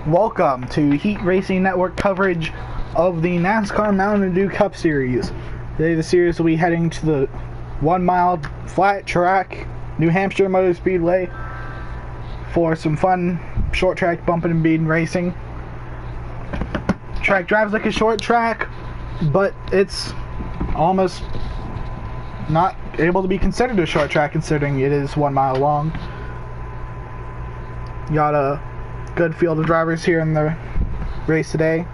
Welcome to Heat Racing Network coverage of the NASCAR Mountain Dew Cup Series. Today the series will be heading to the 1 mile flat track, New Hampshire Motor Speedway, for some fun short track bumping and beating racing. Track drives like a short track, but it's almost not able to be considered a short track considering it is 1 mile long. Got a good field of drivers here in the race today.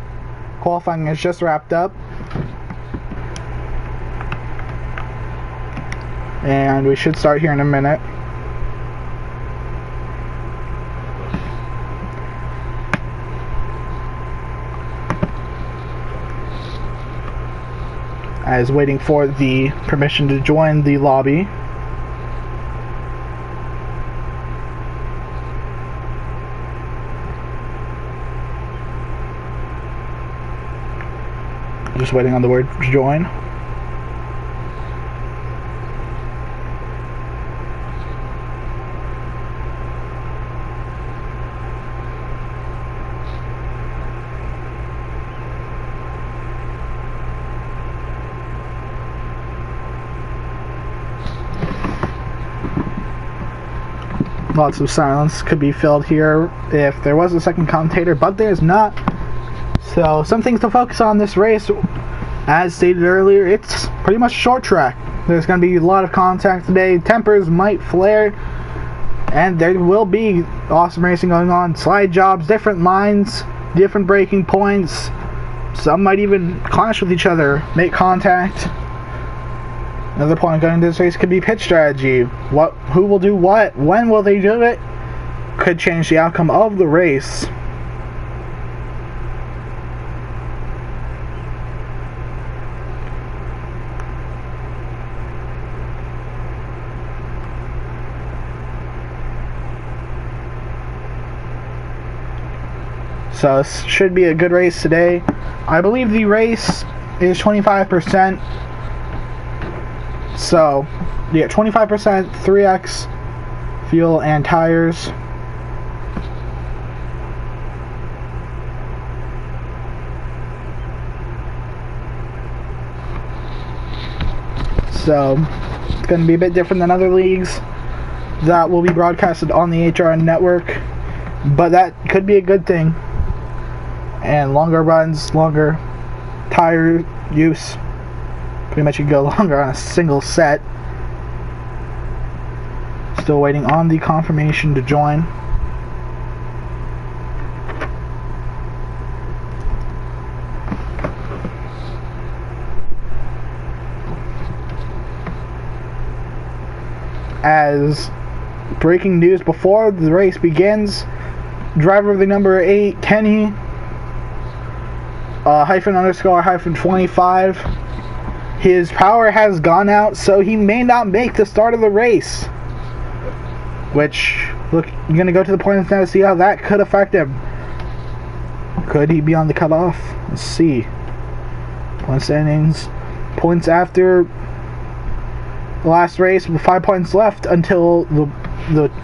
Qualifying has just wrapped up, and we should start here in a minute. I was waiting for the permission to join the lobby. Just waiting on the word join. Lots of silence could be filled here if there was a second commentator, but there's not. So, some things to focus on this race. As stated earlier, it's pretty much short track. There's going to be a lot of contact today. Tempers might flare, and there will be awesome racing going on. Slide jobs, different lines, different braking points. Some might even clash with each other, make contact. Another point going into this race could be pitch strategy. Who will do what? When will they do it? Could change the outcome of the race. So this should be a good race today. I believe the race is 25%. So, yeah, 25%, 3x fuel and tires. So, it's going to be a bit different than other leagues that will be broadcasted on the HRN network, but that could be a good thing. And longer runs, longer tire use. Pretty much you can go longer on a single set. Still waiting on the confirmation to join. As breaking news before the race begins, driver of the number 8, Kenny, _25. His power has gone out, so he may not make the start of the race. Which, look, you're going to go to the points now to see how that could affect him. Could he be on the cutoff? Let's see. Point standings. Points after the last race with 5 points left until the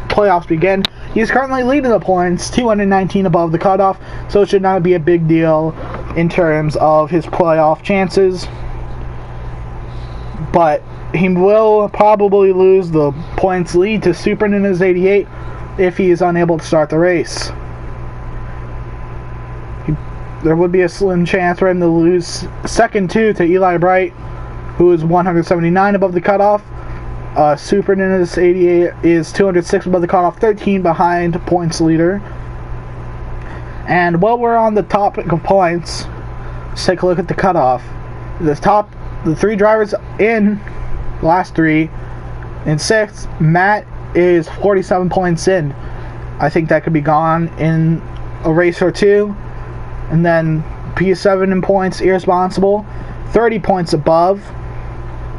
playoffs begin. He is currently leading the points, 219 above the cutoff, so it should not be a big deal in terms of his playoff chances. But he will probably lose the points lead to Super Nina's 88 if he is unable to start the race. There would be a slim chance for him to lose second to Eli Bright, who is 179 above the cutoff. Super Nina's 88 is 206 above the cutoff, 13 behind points leader. And while we're on the topic of points, let's take a look at the cutoff. The three drivers in the last three. In sixth, Matt is 47 points in. I think that could be gone in a race or two. And then P7 in points, irresponsible, 30 points above.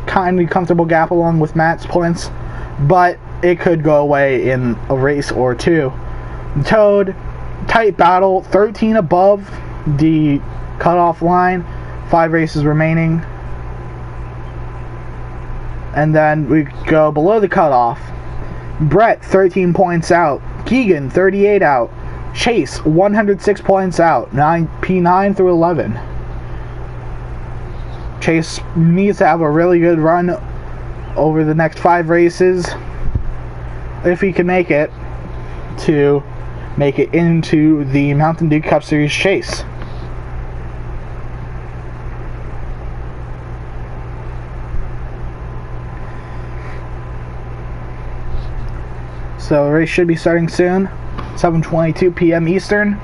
Kindly comfortable gap along with Matt's points, but it could go away in a race or two. Toad, tight battle, 13 above the cutoff line, 5 races remaining. And then we go below the cutoff. Brett, 13 points out. Keegan, 38 out. Chase, 106 points out, P9 through 11. Chase needs to have a really good run over the next 5 races if he can make it to make it into the Mountain Dew Cup Series chase. So the race should be starting soon, 7:22 p.m. Eastern.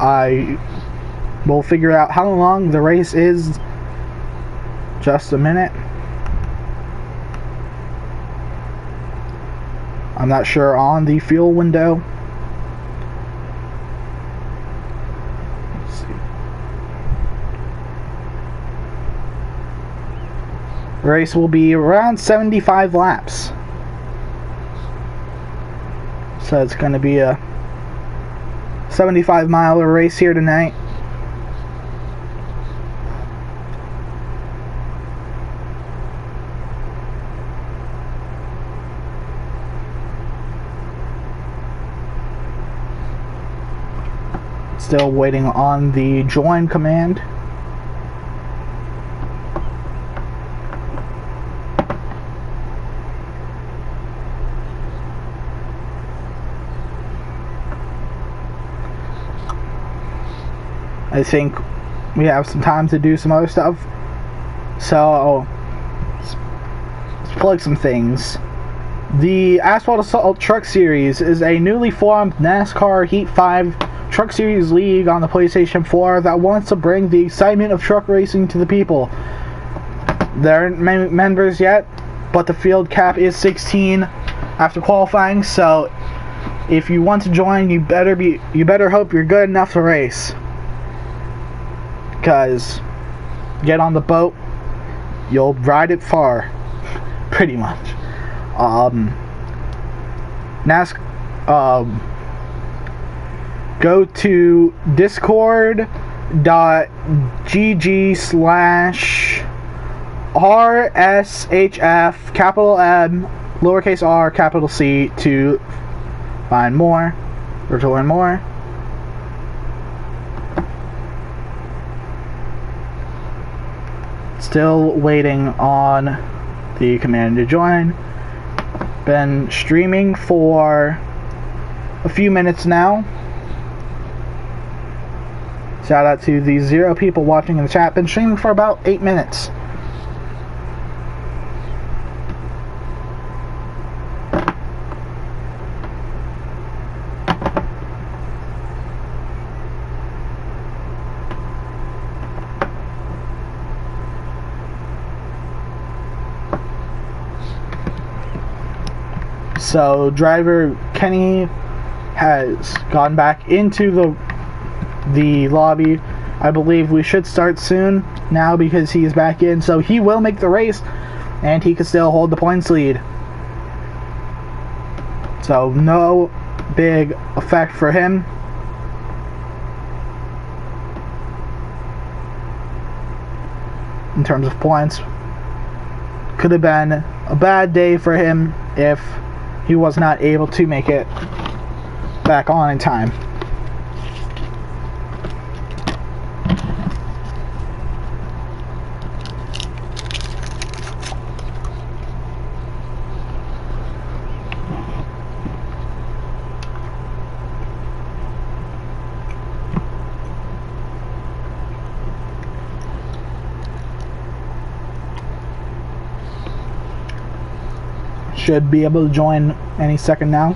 I will figure out how long the race is just a minute. I'm not sure on the fuel window. Let's see. The race will be around 75 laps. So it's going to be a 75-mile race here tonight. Still waiting on the join command. I think we have some time to do some other stuff. So let's plug some things. The Asphalt Assault Truck Series is a newly formed NASCAR Heat 5 Truck Series League on the PlayStation 4 that wants to bring the excitement of truck racing to the people. There aren't many members yet, but the field cap is 16 after qualifying, so if you want to join, you better hope you're good enough to race. Because get on the boat, you'll ride it far, pretty much. Go to discord.gg/RSHF capital M lowercase r capital C to find more or to learn more. Still waiting on the command to join. Been streaming for a few minutes now. Shout out to the 0 people watching in the chat. Been streaming for about 8 minutes. So driver Kenny has gone back into the lobby. I believe we should start soon now because he is back in, so he will make the race and he can still hold the points lead. So no big effect for him. In terms of points, could have been a bad day for him if he was not able to make it back on in time. Should be able to join any second now.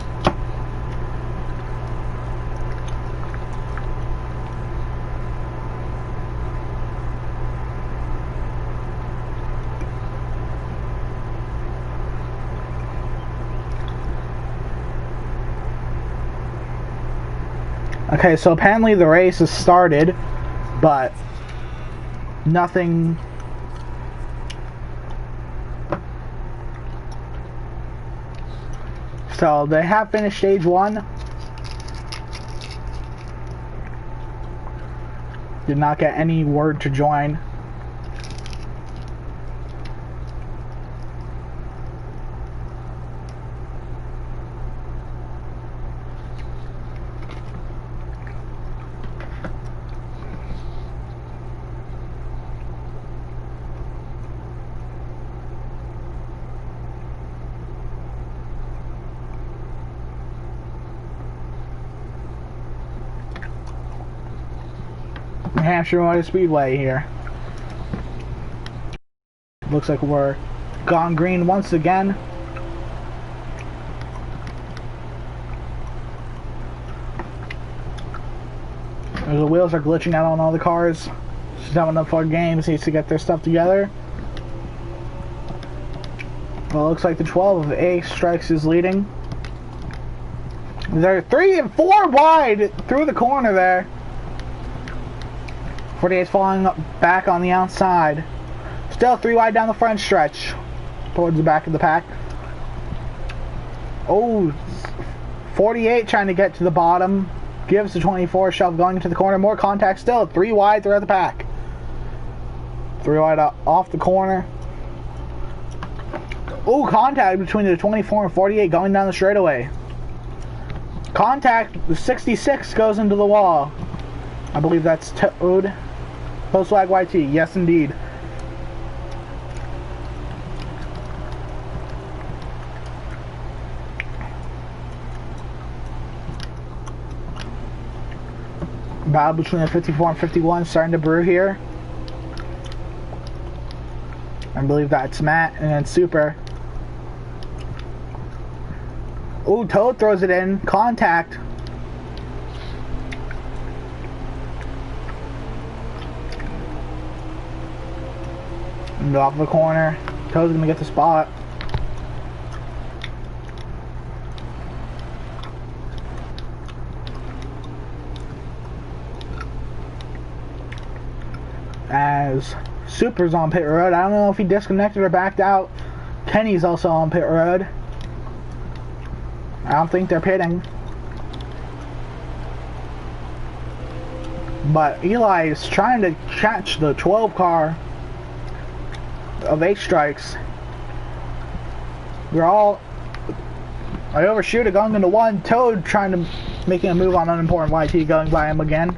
Okay, so apparently the race has started, but nothing. So they have finished stage 1. Did not get any word to join. Hampshire Motor Speedway here. Looks like we're gone green once again. The wheels are glitching out on all the cars. Just having enough fun games, needs to get their stuff together. Well, it looks like the 12 of A Strikes is leading. They're 3 and 4 wide through the corner there. 48's falling back on the outside. Still 3 wide down the front stretch towards the back of the pack. Oh, 48 trying to get to the bottom. Gives the 24 shove going into the corner. More contact still. 3 wide throughout the pack. 3 wide off the corner. Oh, contact between the 24 and 48 going down the straightaway. Contact, the 66 goes into the wall. I believe that's Toad. Post flag YT. Yes, indeed. Battle between the 54 and 51 starting to brew here. I believe that's Matt and then Super. Oh, Toad throws it in. Contact. And off the corner. Toad's gonna get the spot. As Super's on pit road. I don't know if he disconnected or backed out. Kenny's also on pit road. I don't think they're pitting. But Eli is trying to catch the 12 car of 8 strikes. They're all... I overshoot it going into 1. Toad trying to... making a move on unimportant YT going by him again.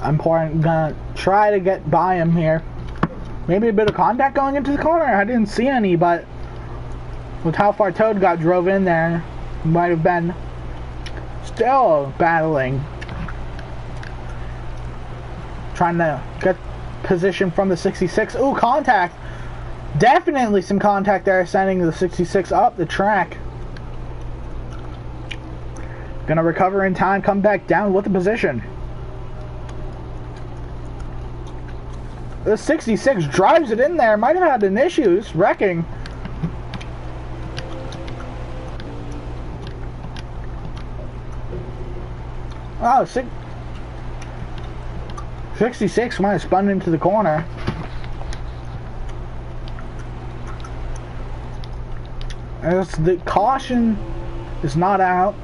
I'm gonna try to get by him here. Maybe a bit of contact going into the corner. I didn't see any, but with how far Toad got drove in there, might have been still battling. Trying to get position from the 66. Ooh, contact. Definitely some contact there, sending the 66 up the track. Gonna recover in time, come back down with the position. The 66 drives it in there. Might have had an issues wrecking. Oh, 66 might have spun into the corner. As the caution is not out.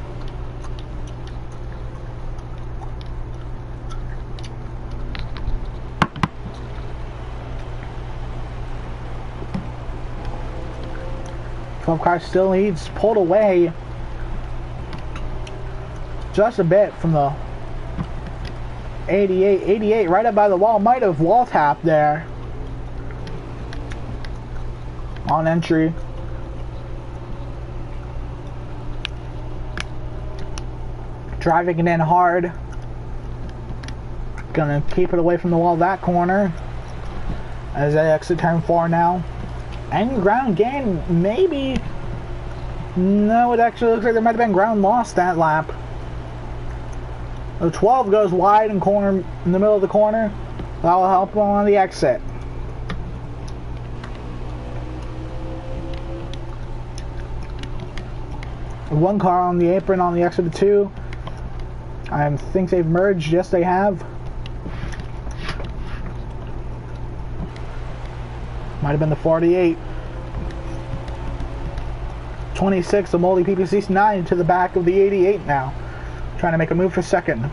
Car still leads, pulled away just a bit from the 88. 88 right up by the wall, might have wall tapped there on entry. Driving it in hard. Gonna keep it away from the wall that corner as they exit turn 4 now. And ground gain, maybe. No, it actually looks like there might have been ground lost that lap. The 12 goes wide in corner in the middle of the corner. That will help him on the exit. One car on the apron on the exit of 2. I think they've merged. Yes, they have. Might have been the 48. 26, the Moldy PPC 9 to the back of the 88 now. Trying to make a move for second.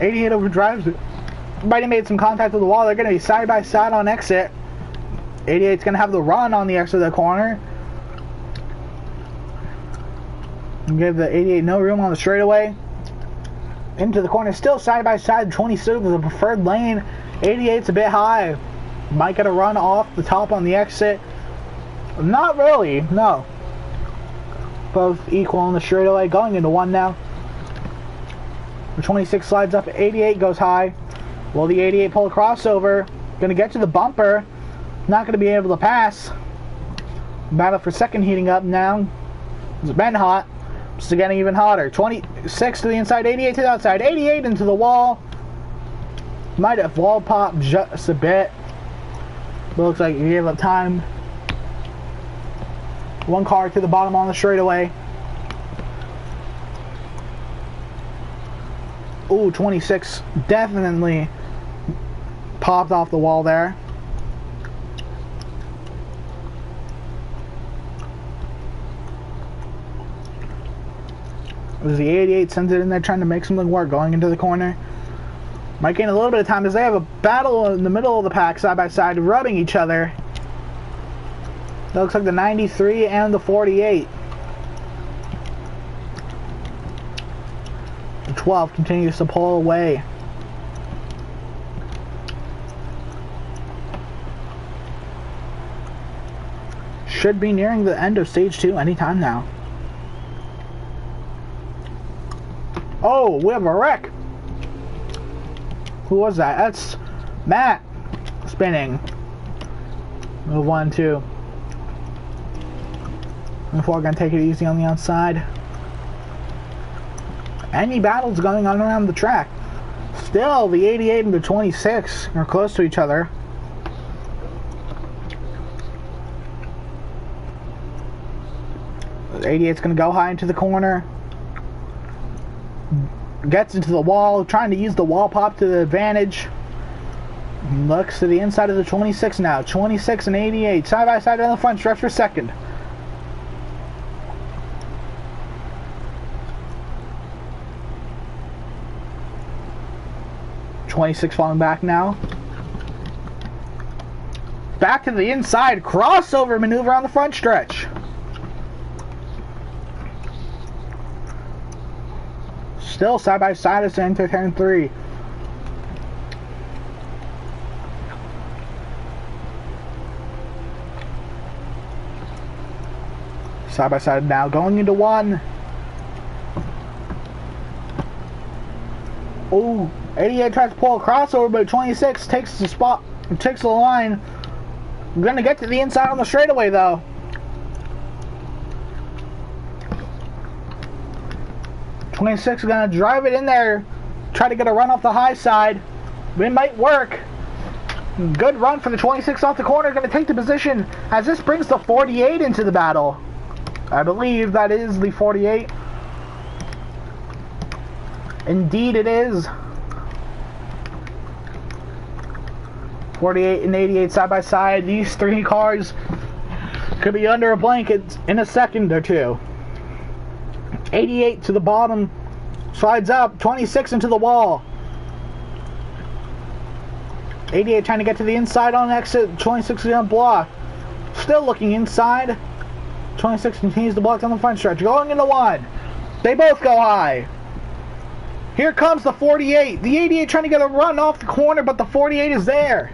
88 overdrives it. Might have made some contact with the wall. They're going to be side by side on exit. 88's going to have the run on the exit of the corner. And give the 88 no room on the straightaway. Into the corner, still side by side. 26 with the preferred lane. 88's a bit high. Might get a run off the top on the exit. Not really, no. Both equal on the straightaway. Going into 1 now. The 26 slides up, 88 goes high. Will the 88 pull a crossover? Gonna get to the bumper. Not gonna be able to pass. Battle for second heating up now. It's been hot. It's getting even hotter. 26 to the inside, 88 to the outside, 88 into the wall. Might have wall popped just a bit. But looks like he gave up time. One car to the bottom on the straightaway. Ooh, 26 definitely popped off the wall there. As the 88 sends it in there trying to make something work going into the corner. Might gain a little bit of time as they have a battle in the middle of the pack side by side rubbing each other. That looks like the 93 and the 48. The 12 continues to pull away. Should be nearing the end of stage 2 anytime now. Oh, we have a wreck. Who was that? That's Matt spinning. Move 1, 2. And 4 gonna take it easy on the outside. Any battles going on around the track. Still, the 88 and the 26 are close to each other. The 88's gonna go high into the corner. Gets into the wall, trying to use the wall pop to the advantage. Looks to the inside of the 26 now. 26 and 88 side by side on the front stretch for second. .26 falling back now. Back to the inside, crossover maneuver on the front stretch. Still side by side as they enter turn 3. Side by side now, going into 1. Oh, 88 tries to pull a crossover, but 26 takes the spot, takes the line. I'm gonna get to the inside on the straightaway though. .26 is gonna drive it in there, try to get a run off the high side. It might work. Good run for the 26 off the corner, gonna take the position as this brings the 48 into the battle. I believe that is the 48. Indeed it is. 48 and 88 side by side. These 3 cars could be under a blanket in a second or two. 88 to the bottom, slides up, 26 into the wall. 88 trying to get to the inside on exit, 26 is going to block. Still looking inside. 26 continues to block down the front stretch, going into 1. They both go high. Here comes the 48. The 88 trying to get a run off the corner, but the 48 is there.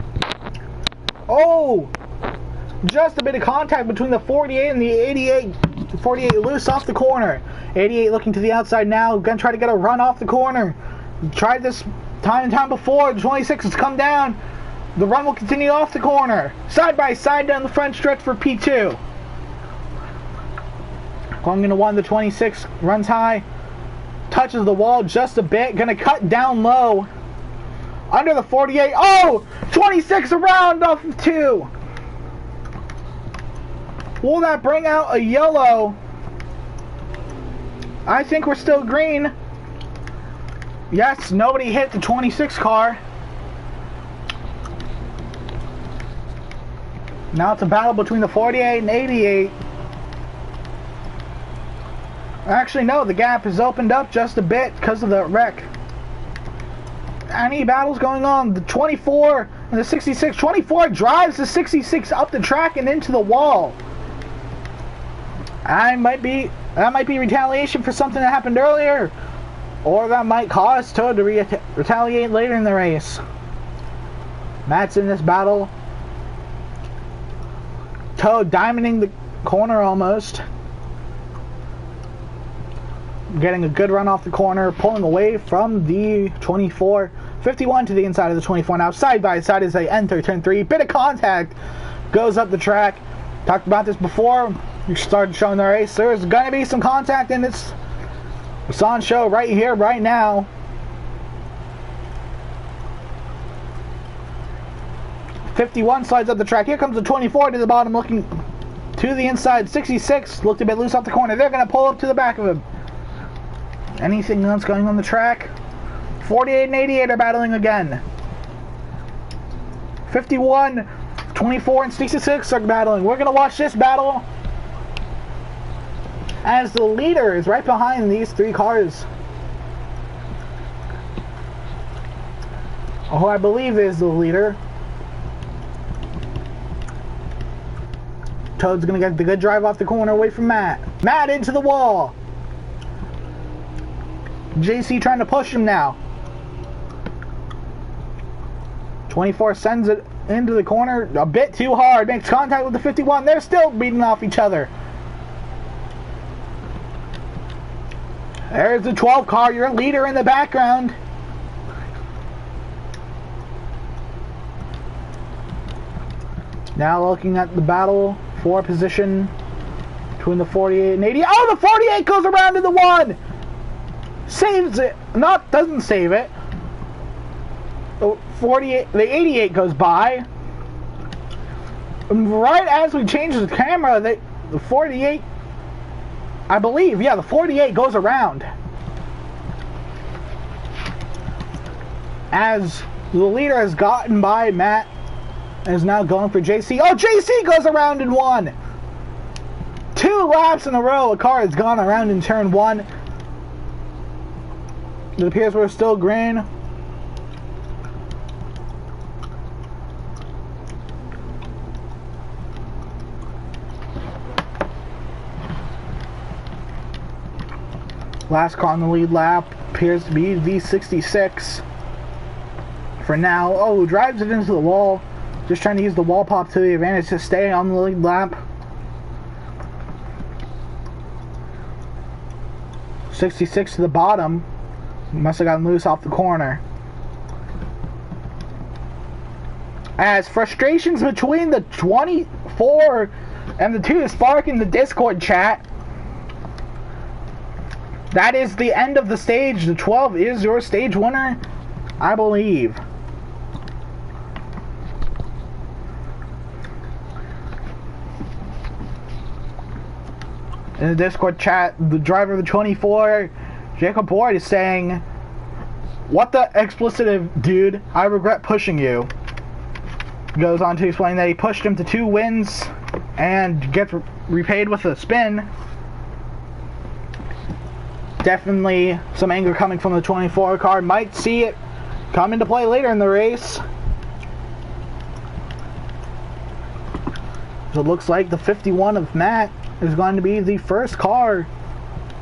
Oh! Just a bit of contact between the 48 and the 88. The 48 loose off the corner. 88 looking to the outside now. Gonna try to get a run off the corner. Tried this time and time before. The 26 has come down. The run will continue off the corner. Side by side down the front stretch for P2. Going into 1, the 26 runs high. Touches the wall just a bit. Gonna cut down low. Under the 48. Oh! 26 around off of 2. Will that bring out a yellow? I think we're still green. Yes, nobody hit the 26 car. Now it's a battle between the 48 and 88. Actually, no, the gap has opened up just a bit because of the wreck. Any battles going on? The 24 and the 66. 24 drives the 66 up the track and into the wall. That might be retaliation for something that happened earlier, or that might cause Toad to retaliate later in the race. Matt's in this battle. Toad diamonding the corner almost. getting a good run off the corner, pulling away from the 24. 51 to the inside of the 24 now, side by side as they enter turn 3. Bit of contact goes up the track. Talked about this before. You started showing the race. There's going to be some contact, and it's on show right here, right now. '51 slides up the track. Here comes the 24 to the bottom, looking to the inside. 66 looked a bit loose off the corner. They're going to pull up to the back of him. Anything else going on the track? 48 and 88 are battling again. 51, 24, and 66 are battling. We're going to watch this battle as the leader is right behind these 3 cars. Who I believe is the leader. Toad's going to get the good drive off the corner away from Matt. Matt into the wall. JC trying to push him now. 24 sends it into the corner a bit too hard. Makes contact with the 51. They're still beating off each other. There's the 12 car. Your leader in the background. Now looking at the battle for position between the 48 and 80. Oh, the 48 goes around to the 1. Saves it. Doesn't save it. The 88 goes by. And right as we change the camera, the 48, I believe, yeah, the 48 goes around. As the leader has gotten by Matt and is now going for JC. Oh, JC goes around in 1. 2 laps in a row, a car has gone around in turn 1. It appears we're still green. Last car on the lead lap appears to be the 66 for now. Oh, drives it into the wall. Just trying to use the wall pop to the advantage to stay on the lead lap. 66 to the bottom. Must have gotten loose off the corner. As frustrations between the 24 and the 2 spark in the Discord chat. That is the end of the stage. The 12 is your stage winner, I believe. In the Discord chat, the driver of the 24, Jacob Boyd, is saying, "What the expletive, dude? I regret pushing you." Goes on to explain that he pushed him to 2 wins and gets repaid with a spin. Definitely some anger coming from the 24 car. Might see it come into play later in the race. So it looks like the 51 of Matt is going to be the first car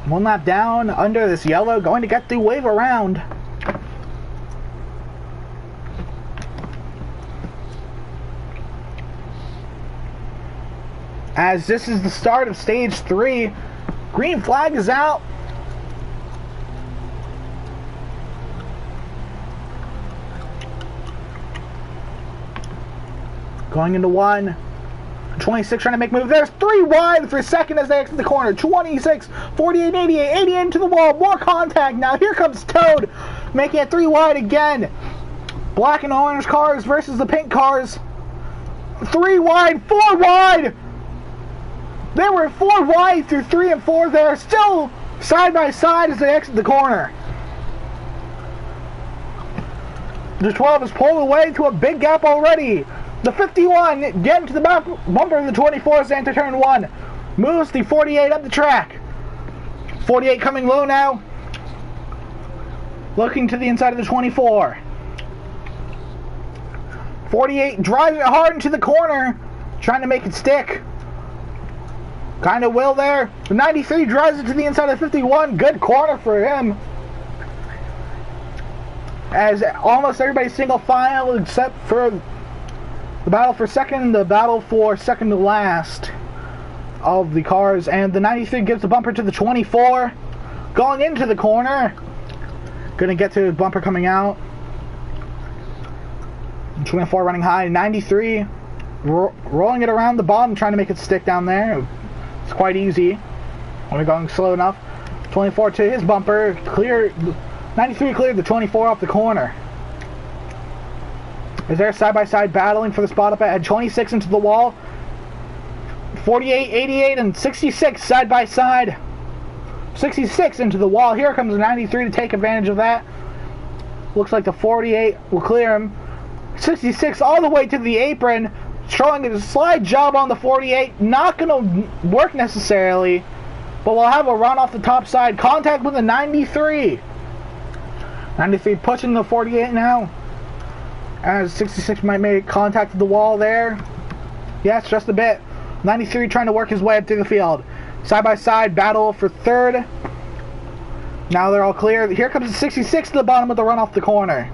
1 lap down under this yellow, going to get the wave around. As this is the start of stage 3, green flag is out. Going into 1. 26 trying to make move. There's 3 wide for a second as they exit the corner. 26, 48, 88, 88 into the wall. More contact now. Here comes Toad, making it 3 wide again. Black and orange cars versus the pink cars. 3 wide, 4 wide. They were 4 wide through 3 and 4 there. Still side by side as they exit the corner. The 12 is pulled away to a big gap already. The 51 getting to the back bumper of the 24 as they enter turn 1. Moves the 48 up the track. 48 coming low now. Looking to the inside of the 24. 48 drives it hard into the corner. Trying to make it stick. Kind of will there. The 93 drives it to the inside of the 51. Good corner for him. As almost everybody's single file except for the battle for second, the battle for second to last of the cars. And the 93 gives the bumper to the 24. going into the corner. Gonna get to his bumper coming out. 24 running high, 93. Rolling it around the bottom, trying to make it stick down there. It's quite easy when we're going slow enough. 24 to his bumper, clear. 93 cleared the 24 off the corner. Is there side-by-side battling for the spot up ahead? 26 into the wall. 48, 88, and 66 side-by-side. 66 into the wall. Here comes the 93 to take advantage of that. Looks like the 48 will clear him. 66 all the way to the apron. Showing a slide job on the 48. Not going to work necessarily. But we'll have a run off the top side. Contact with the 93. 93 pushing the 48 now. As 66 might make contact with the wall there. Yes, just a bit. 93 trying to work his way up through the field. Side by side battle for third. Now they're all clear. Here comes the 66 to the bottom of the run off the corner.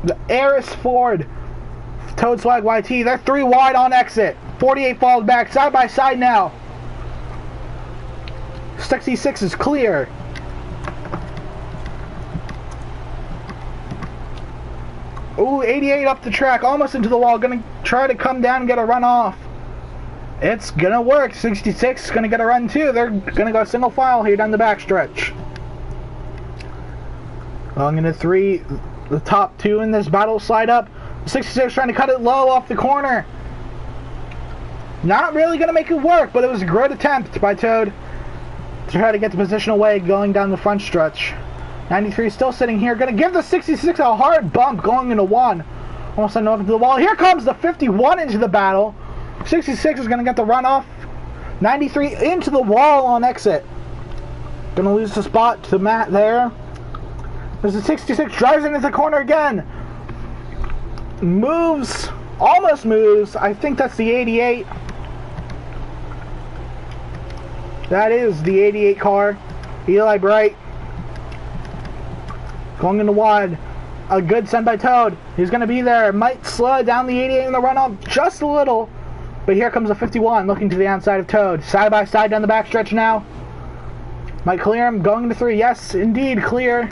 The Aris Ford. Toad Swag YT. They're 3 wide on exit. 48 falls back. Side by side now. 66 is clear. Ooh, 88 up the track, almost into the wall. Gonna try to come down and get a run off. It's gonna work. 66 is gonna get a run too. They're gonna go single file here down the backstretch. Going into 3, the top 2 in this battle slide up. 66 trying to cut it low off the corner. Not really gonna make it work, but it was a great attempt by Toad to try to get the position away going down the front stretch. 93 still sitting here. Going to give the 66 a hard bump going into 1. Almost sending over to the wall. Here comes the 51 into the battle. 66 is going to get the run off. 93 into the wall on exit. Going to lose the spot to Matt there. There's the 66. Drives into the corner again. Moves. Almost moves. I think that's the 88. That is the 88 car. Eli Bright. Going into wide. A good send by Toad. He's going to be there. Might slow down the 88 in the runoff just a little. But here comes the 51 looking to the outside of Toad. Side by side down the backstretch now. Might clear him. Going into 3. Yes, indeed, clear.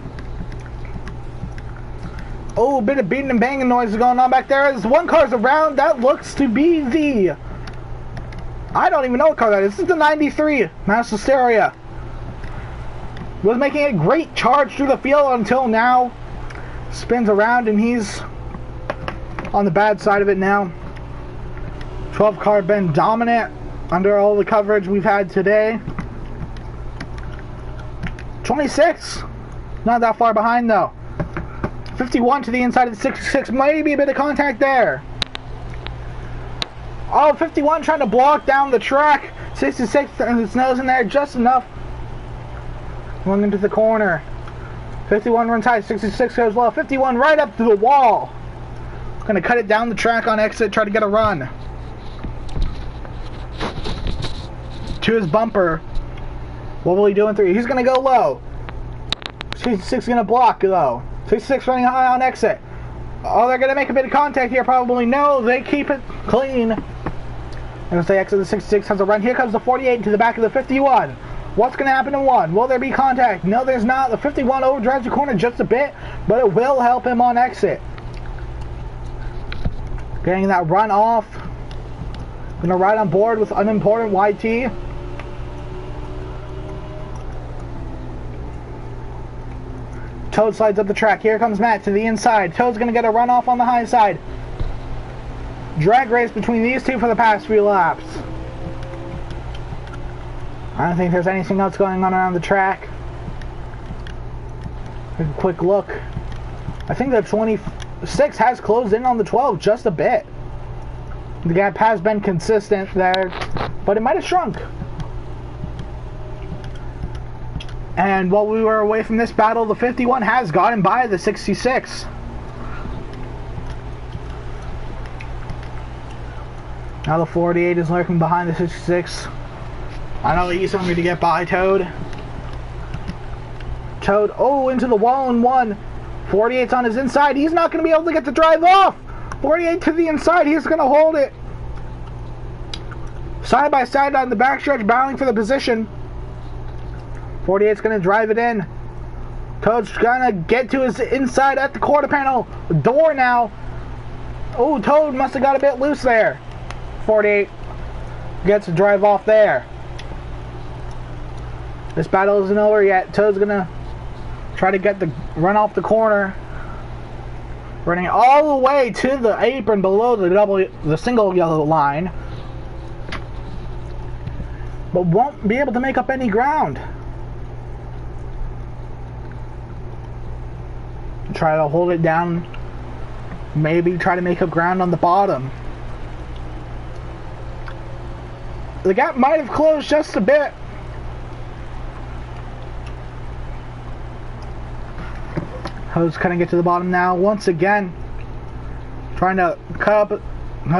Oh, a bit of beating and banging noise going on back there. As 1 car's around. That looks to be the... I don't even know what car that is. This is the 93. Master Stereo. Was making a great charge through the field until now. Spins around and he's on the bad side of it now. 12 car been dominant under all the coverage we've had today. 26. Not that far behind though. 51 to the inside of the 66. Maybe a bit of contact there. Oh, 51 trying to block down the track. 66 and his nose in there just enough. Going into the corner. 51 runs high, 66 goes low. 51 right up to the wall. Gonna cut it down the track on exit, try to get a run. To his bumper. What will he do in 3? He's gonna go low. 66 gonna block though. 66 running high on exit. Oh, they're gonna make a bit of contact here, probably. No, they keep it clean. And as they exit, the 66 has a run. Here comes the 48 to the back of the 51. What's going to happen in 1? Will there be contact? No, there's not. The 51 overdrives the corner just a bit, but it will help him on exit. Getting that run off. Going to ride on board with unimportant YT. Toad slides up the track. Here comes Matt to the inside. Toad's going to get a run off on the high side. Drag race between these two for the past few laps. I don't think there's anything else going on around the track. Take a quick look. I think the 26 has closed in on the 12 just a bit. The gap has been consistent there, but it might have shrunk. And while we were away from this battle, the 51 has gotten by the 66. Now the 48 is lurking behind the 66. I know he's hungry to get by Toad. Toad, oh, into the wall in 1. 48's on his inside. He's not going to be able to get the drive off. 48 to the inside. He's going to hold it. Side by side on the backstretch, battling for the position. 48's going to drive it in. Toad's going to get to his inside at the quarter panel. Door now. Oh, Toad must have got a bit loose there. 48 gets to drive off there. This battle isn't over yet. Toad's going to try to get the run off the corner. Running all the way to the apron below the single yellow line. But won't be able to make up any ground. Try to hold it down. Maybe try to make up ground on the bottom. The gap might have closed just a bit. Toad's trying to get to the bottom now. Once again, trying to cut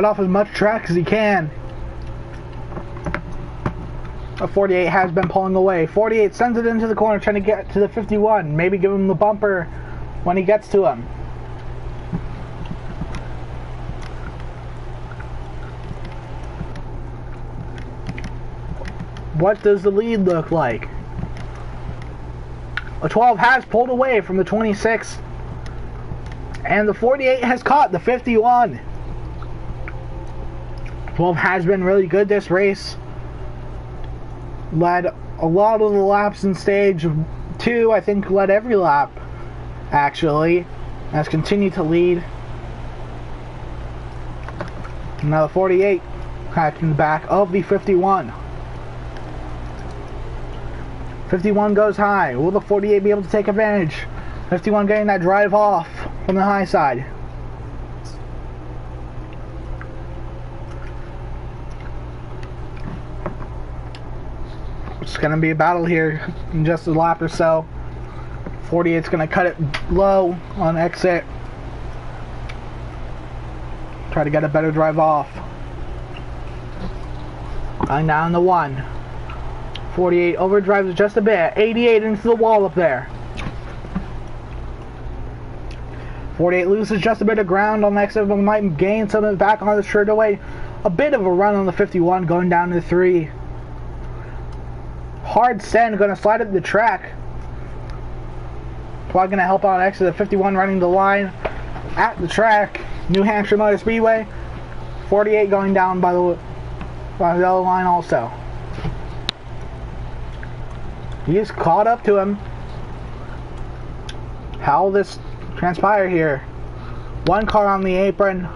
off as much track as he can. 48 has been pulling away. 48 sends it into the corner, trying to get to the 51. Maybe give him the bumper when he gets to him. What does the lead look like? The 12 has pulled away from the 26. And the 48 has caught the 51. 12 has been really good this race. Led a lot of the laps in stage 2. I think led every lap, actually. Has continued to lead. Now the 48 catching the back of the 51. 51 goes high. Will the 48 be able to take advantage? 51 getting that drive off from the high side. It's going to be a battle here in just a lap or so. 48's going to cut it low on exit. Try to get a better drive off. Going down the 1. 48 overdrives just a bit. 88 into the wall up there. 48 loses just a bit of ground on the exit, but might gain some of it back on the straightaway. A bit of a run on the 51 going down to 3. Hard send, going to slide up the track. Probably going to help out exit. The 51 running the line at the track. New Hampshire Motor Speedway. 48 going down by the yellow line also. He's caught up to him. How will this transpire here? One car on the apron.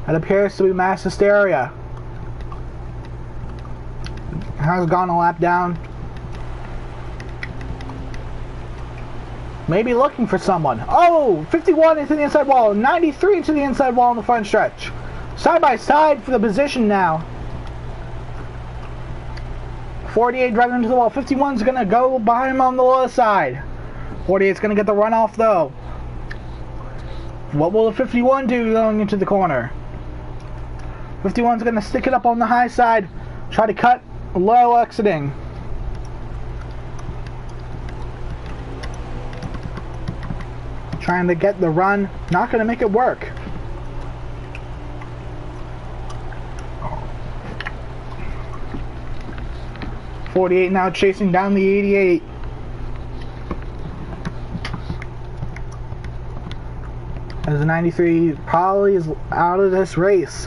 It appears to be mass hysteria. Has gone a lap down. Maybe looking for someone. Oh, 51 into the inside wall. 93 into the inside wall in the front stretch. Side by side for the position now. 48 driving into the wall. 51's going to go behind him on the low side. 48's going to get the runoff though. What will the 51 do going into the corner? 51's going to stick it up on the high side. Try to cut low exiting. Trying to get the run. Not going to make it work. .48 now chasing down the 88. As the 93 probably is out of this race.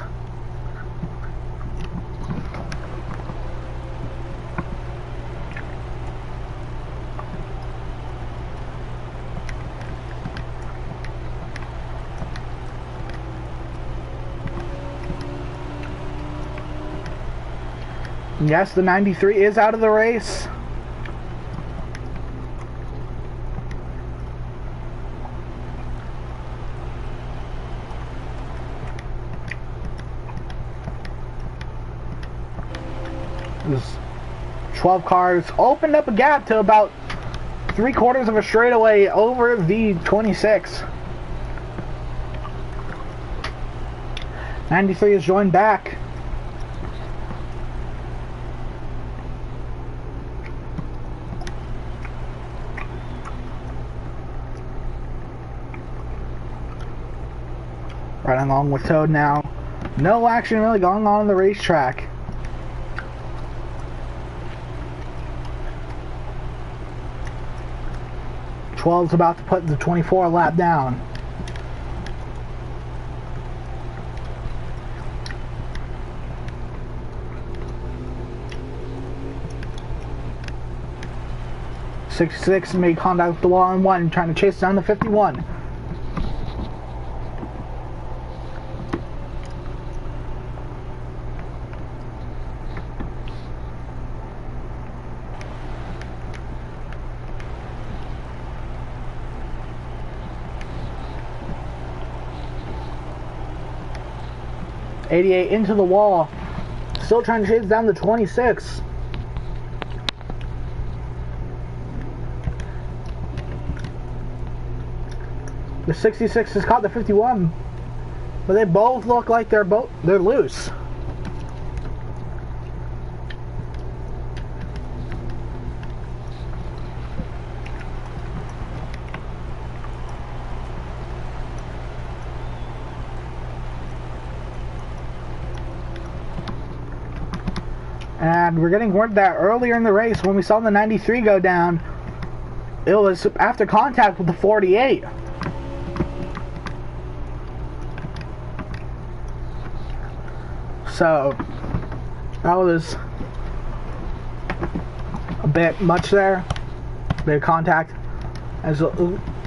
Yes, the 93 is out of the race. There's 12 cars opened up a gap to about 3/4 of a straightaway over the 26. 93 is joined back. Right along with Toad now. No action really going on the racetrack. 12's about to put the 24 lap down. '66 made contact with the wall in 1, trying to chase down the 51. '88 into the wall, still trying to chase down the 26. The 66 has caught the 51, but they both look like they're loose. And we're getting word that earlier in the race, when we saw the 93 go down, it was after contact with the 48. So that was a bit much there, a bit of contact, as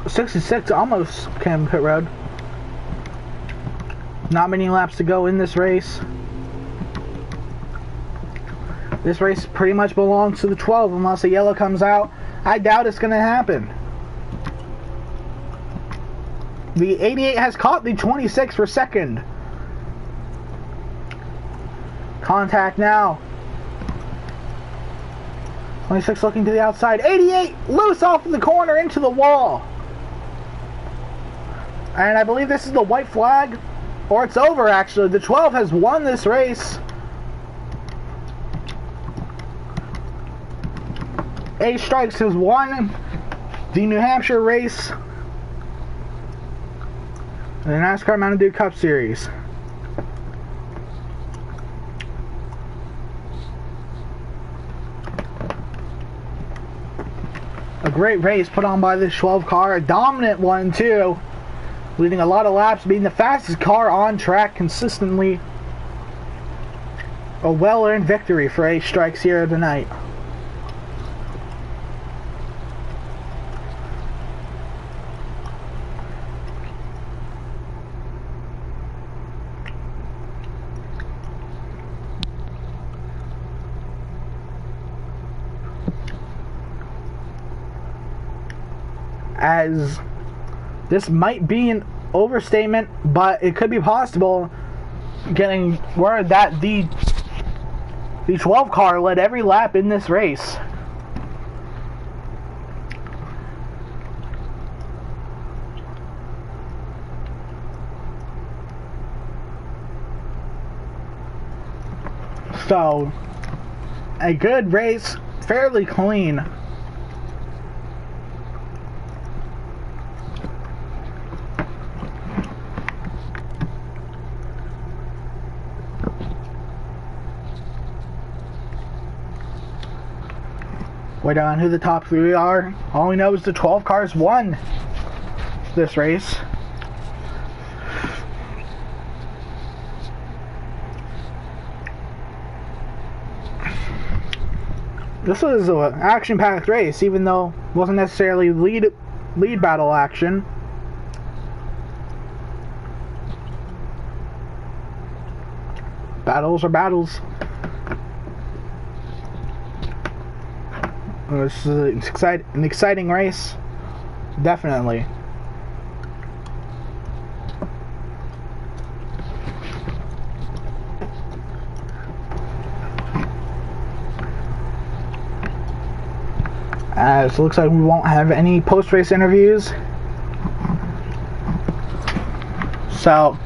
66 almost came pit road. Not many laps to go in this race. This race pretty much belongs to the 12 unless a yellow comes out. I doubt it's going to happen. The 88 has caught the 26 for second. Contact now. 26 looking to the outside. 88 loose off in the corner into the wall. And I believe this is the white flag. Or it's over actually. The 12 has won this race. A Strikes has won the New Hampshire race. The NASCAR Mountain Dew Cup Series. A great race put on by this 12 car, a dominant one too, leading a lot of laps, being the fastest car on track consistently. A well-earned victory for A Strikes here tonight. As this might be an overstatement, but it could be possible, getting word that the 12 car led every lap in this race. So, a good race, fairly clean. Wait on who the top three are. All we know is the 12 cars won this race. This was an action-packed race, even though it wasn't necessarily lead battle action. Battles are battles. This is an exciting race, definitely. So it looks like we won't have any post-race interviews. So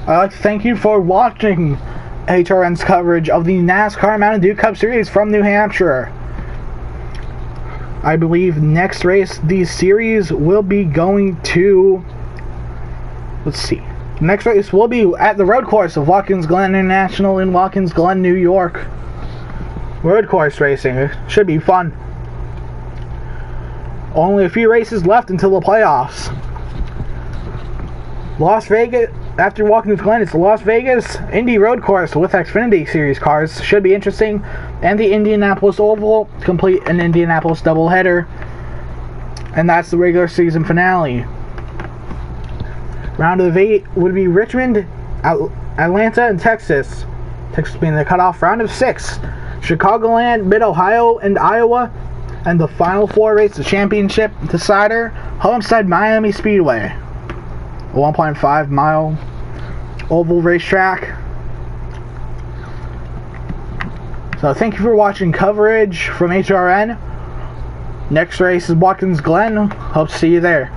I'd like to thank you for watching HRN's coverage of the NASCAR Mountain Dew Cup Series from New Hampshire. I believe next race, the series will be going to, let's see, next race will be at the road course of Watkins Glen International in Watkins Glen, New York. Road course racing, it should be fun. Only a few races left until the playoffs. Las Vegas, after Watkins Glen, it's the Las Vegas Indy Road Course with Xfinity Series cars. Should be interesting. And the Indianapolis Oval to complete an Indianapolis doubleheader. And that's the regular season finale. Round of 8 would be Richmond, Atlanta, and Texas. Texas being the cutoff. Round of 6, Chicagoland, Mid-Ohio, and Iowa. And the final 4 race, the championship decider, Homestead Miami Speedway. A 1.5 mile oval racetrack. So thank you for watching coverage from HRN. Next race is Watkins Glen. Hope to see you there.